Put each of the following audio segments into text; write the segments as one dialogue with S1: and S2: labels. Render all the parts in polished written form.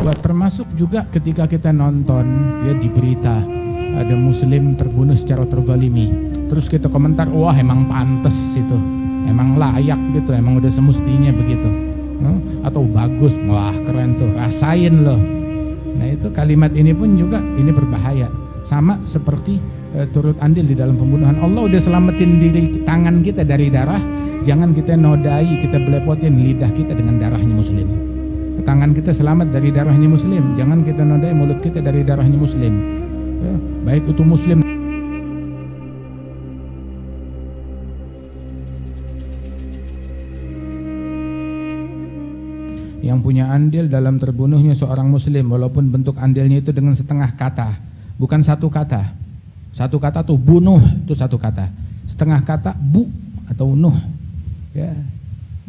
S1: Termasuk juga ketika kita nonton ya di berita ada muslim terbunuh secara terzalimi, terus kita komentar, wah emang pantes itu, emang layak gitu, emang udah semestinya begitu, atau bagus, wah keren tuh, rasain loh. Nah itu kalimat ini pun juga ini berbahaya, sama seperti turut andil di dalam pembunuhan. Allah udah selamatin diri tangan kita dari darah, jangan kita nodai, kita belepotin lidah kita dengan darahnya muslim. Tangan kita selamat dari darahnya muslim, jangan kita nodai mulut kita dari darahnya muslim, ya, baik itu muslim yang punya andil dalam terbunuhnya seorang muslim, walaupun bentuk andilnya itu dengan setengah kata, bukan satu kata. Satu kata tuh bunuh, itu satu kata. Setengah kata bu atau nuh, ya,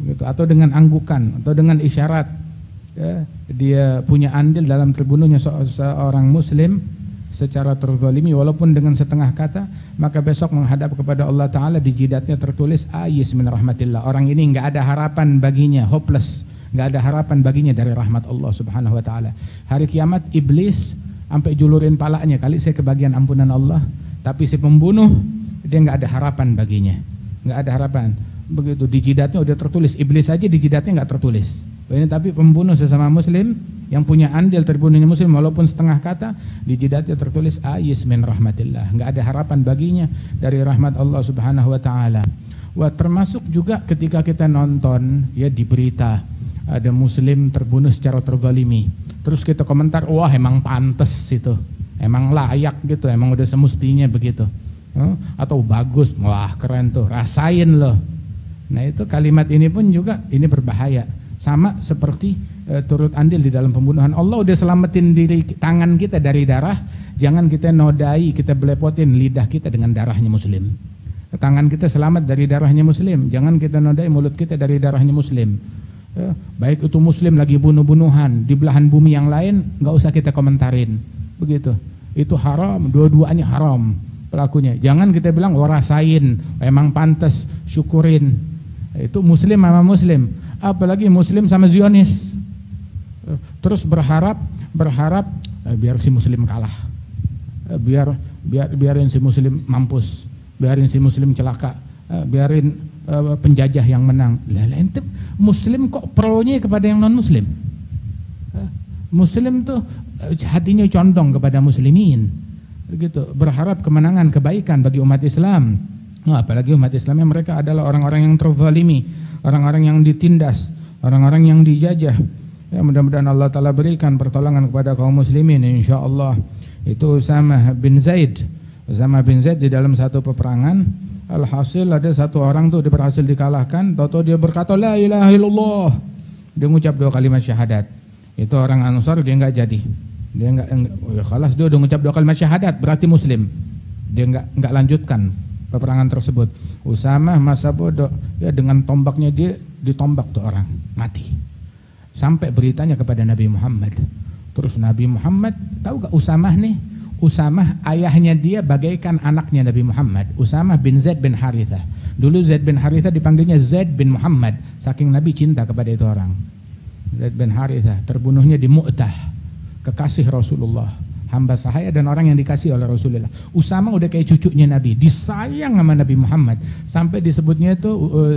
S1: gitu. Atau dengan anggukan atau dengan isyarat. Ya, dia punya andil dalam terbunuhnya seorang muslim secara terzalimi walaupun dengan setengah kata, maka besok menghadap kepada Allah Ta'ala di jidatnya tertulis ayis min rahmatillah. Orang ini nggak ada harapan baginya, hopeless, nggak ada harapan baginya dari rahmat Allah Subhanahu Wa Ta'ala. Hari kiamat iblis sampai julurin palanya, kali saya kebagian ampunan Allah, tapi si pembunuh dia nggak ada harapan baginya, nggak ada harapan. Begitu di jidatnya udah tertulis, iblis aja di jidatnya nggak tertulis. Ini tapi pembunuh sesama muslim yang punya andil terbunuhnya muslim walaupun setengah kata, di jidatnya tertulis ayis min rahmatillah, nggak ada harapan baginya dari rahmat Allah Subhanahu Wa Ta'ala. Termasuk juga ketika kita nonton ya di berita ada muslim terbunuh secara terzalimi, terus kita komentar, wah emang pantes itu, emang layak gitu, emang udah semestinya begitu, atau bagus, wah keren tuh, rasain loh. Nah itu kalimat ini pun juga ini berbahaya, sama seperti turut andil di dalam pembunuhan. Allah udah selamatin diri tangan kita dari darah, jangan kita nodai, kita belepotin lidah kita dengan darahnya muslim. Tangan kita selamat dari darahnya muslim, jangan kita nodai mulut kita dari darahnya muslim. Ya, baik itu muslim lagi bunuh-bunuhan di belahan bumi yang lain, nggak usah kita komentarin, begitu. Itu haram, dua-duanya haram pelakunya. Jangan kita bilang, oh rasain, emang pantas, syukurin. Itu muslim sama muslim, apalagi muslim sama Zionis, terus berharap biar si muslim kalah, biarin si muslim mampus, biarin si muslim celaka, biarin penjajah yang menang. Lah ente muslim kok pronya kepada yang non muslim? Muslim tuh hatinya condong kepada muslimin, begitu, berharap kemenangan, kebaikan bagi umat Islam. Nah, apalagi umat Islam yang mereka adalah orang-orang yang terzalimi, orang-orang yang ditindas, orang-orang yang dijajah. Ya, mudah-mudahan Allah Ta'ala berikan pertolongan kepada kaum muslimin, insyaallah. Itu Usamah bin Zaid. Usamah bin Zaid di dalam satu peperangan, alhasil ada satu orang tuh dia berhasil dikalahkan, tahu-tahu dia berkata la ilaha illallah. Dia mengucap 2 kalimat syahadat. Itu orang Ansar, dia enggak jadi. Dia enggak ya khalas, dia udah mengucap 2 kalimat syahadat, berarti muslim. Dia enggak lanjutkan peperangan tersebut. Usamah masa bodoh, ya dengan tombaknya dia ditombak tuh orang, mati. Sampai beritanya kepada Nabi Muhammad. Terus Nabi Muhammad, tahu gak Usamah nih? Usamah ayahnya dia bagaikan anaknya Nabi Muhammad, Usamah bin Zaid bin Harithah. Dulu Zaid bin Harithah dipanggilnya Zaid bin Muhammad, saking Nabi cinta kepada itu orang. Zaid bin Harithah terbunuhnya di Mu'tah, kekasih Rasulullah, hamba sahaya dan orang yang dikasih oleh Rasulullah. Usamah udah kayak cucunya Nabi, disayang sama Nabi Muhammad, sampai disebutnya itu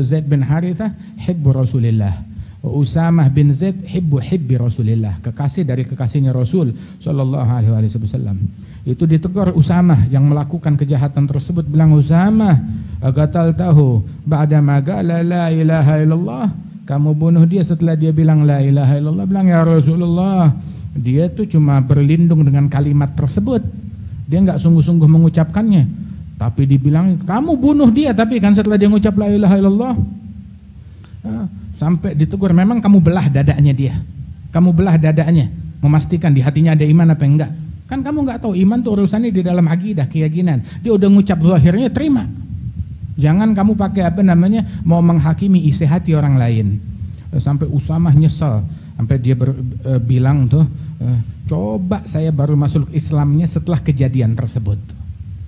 S1: Zaid bin Harithah hibbu Rasulillah. Usamah bin Zaid hibbi Rasulillah, kekasih dari kekasihnya Rasul sallallahu alaihi wasallam. Itu ditegur Usamah yang melakukan kejahatan tersebut, bilang, Usamah, agatal tahu ba'da ma qala la ilaha illallah, kamu bunuh dia setelah dia bilang la ilaha illallah. Bilang, ya Rasulullah, dia tuh cuma berlindung dengan kalimat tersebut, dia enggak sungguh-sungguh mengucapkannya, tapi dibilang kamu bunuh dia, tapi kan setelah dia mengucap la ilaha illallah. Sampai ditegur, memang kamu belah dadanya dia, kamu belah dadanya, memastikan di hatinya ada iman apa enggak. Kan kamu enggak tahu, iman tuh urusannya di dalam akidah, keyakinan. Dia udah ngucap zahirnya, terima. Jangan kamu pakai mau menghakimi isi hati orang lain. Sampai Usamah nyesel, sampai dia bilang tuh, coba saya baru masuk Islamnya setelah kejadian tersebut.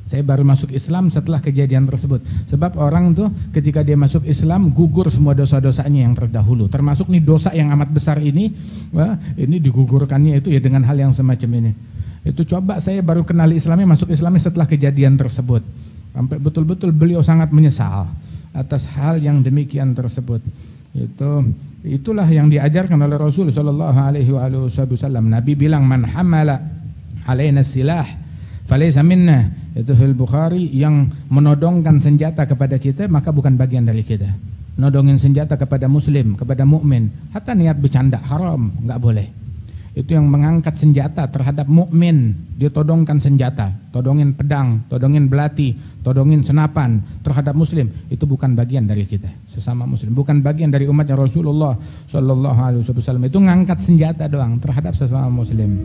S1: Saya baru masuk Islam setelah kejadian tersebut. Sebab orang tuh ketika dia masuk Islam gugur semua dosa-dosanya yang terdahulu. Termasuk nih dosa yang amat besar ini, wah, ini digugurkannya itu ya dengan hal yang semacam ini. Itu coba saya baru kenal Islamnya, masuk Islamnya setelah kejadian tersebut. Sampai betul-betul beliau sangat menyesal atas hal yang demikian tersebut. Itulah yang diajarkan oleh Rasul sallallahu alaihi wasallam. Nabi bilang, man hamala alaina silah falaysa minna. Itu fil Bukhari, yang menodongkan senjata kepada kita maka bukan bagian dari kita. Nodongin senjata kepada muslim, kepada mukmin, hatta niat bercanda haram, enggak boleh. Itu yang mengangkat senjata terhadap mukmin, dia todongkan senjata, todongin pedang, todongin belati, todongin senapan terhadap muslim, itu bukan bagian dari kita sesama muslim, bukan bagian dari umatnya Rasulullah sallallahu alaihi wasallam. Itu ngangkat senjata doang terhadap sesama muslim.